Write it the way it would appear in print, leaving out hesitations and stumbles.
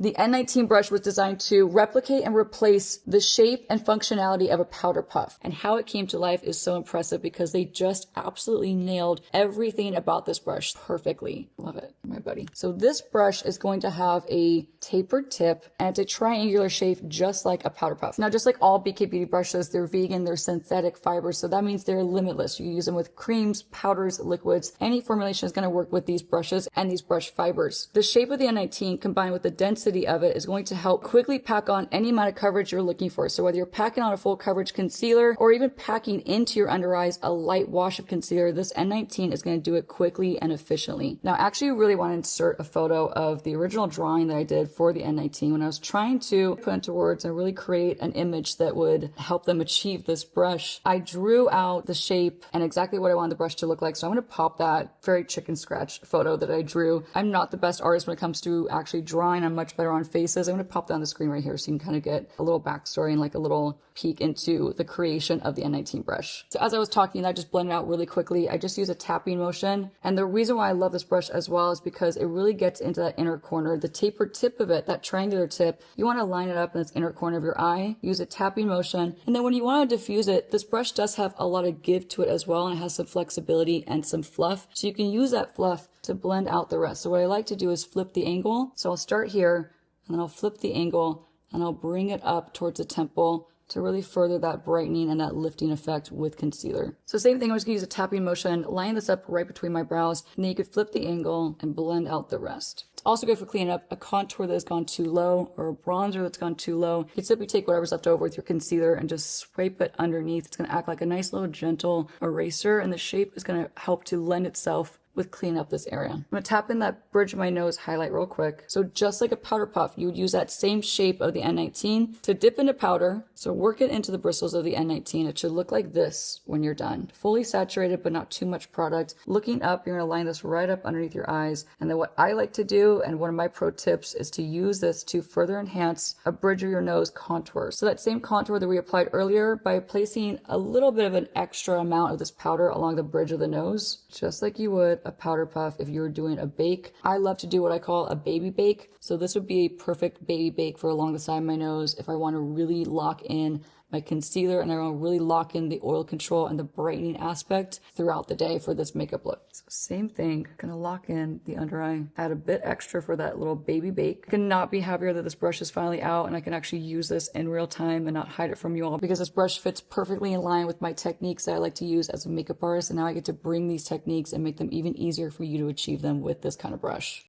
The N19 brush was designed to replicate and replace the shape and functionality of a powder puff. And how it came to life is so impressive because they just absolutely nailed everything about this brush perfectly. Love it, my buddy. So this brush is going to have a tapered tip and it's a triangular shape just like a powder puff. Now, just like all BK Beauty brushes, they're vegan, they're synthetic fibers, so that means they're limitless. You can use them with creams, powders, liquids. Any formulation is going to work with these brushes and these brush fibers. The shape of the N19 combined with the density of it is going to help quickly pack on any amount of coverage you're looking for. So whether you're packing on a full coverage concealer or even packing into your under eyes a light wash of concealer, this N19 is going to do it quickly and efficiently. Now, I actually really want to insert a photo of the original drawing that I did for the N19 when I was trying to put into words and really create an image that would help them achieve this brush. I drew out the shape and exactly what I wanted the brush to look like. So I'm going to pop that very chicken scratch photo that I drew. I'm not the best artist when it comes to actually drawing. I'm much better on faces. I'm going to pop that on the screen right here so you can kind of get a little backstory and like a little peek into the creation of the N19 brush. So as I was talking, I just blended out really quickly. I just use a tapping motion. And the reason why I love this brush as well is because it really gets into that inner corner. The tapered tip of it, that triangular tip, you want to line it up in this inner corner of your eye, use a tapping motion. And then when you want to diffuse it, this brush does have a lot of give to it as well. And it has some flexibility and some fluff. So you can use that fluff to blend out the rest. So what I like to do is flip the angle. So I'll start here and then I'll flip the angle and I'll bring it up towards the temple to really further that brightening and that lifting effect with concealer. So same thing, I'm just gonna use a tapping motion, line this up right between my brows, and then you could flip the angle and blend out the rest. It's also good for cleaning up a contour that has gone too low or a bronzer that's gone too low. You can simply take whatever's left over with your concealer and just swipe it underneath. It's gonna act like a nice little gentle eraser, and the shape is gonna help to lend itself with cleaning up this area. I'm gonna tap in that bridge of my nose highlight real quick. So just like a powder puff, you would use that same shape of the N19 to dip into powder. So work it into the bristles of the N19. It should look like this when you're done. Fully saturated, but not too much product. Looking up, you're gonna line this right up underneath your eyes. And then what I like to do, and one of my pro tips, is to use this to further enhance a bridge of your nose contour. So that same contour that we applied earlier, by placing a little bit of an extra amount of this powder along the bridge of the nose, just like you would a powder puff if you were doing a bake. I love to do what I call a baby bake. So this would be a perfect baby bake for along the side of my nose if I want to really lock in my concealer and I want to really lock in the oil control and the brightening aspect throughout the day for this makeup look. So same thing, gonna lock in the under eye, add a bit extra for that little baby bake. I cannot be happier that this brush is finally out and I can actually use this in real time and not hide it from you all, because this brush fits perfectly in line with my techniques that I like to use as a makeup artist, and now I get to bring these techniques and make them even easier for you to achieve them with this kind of brush.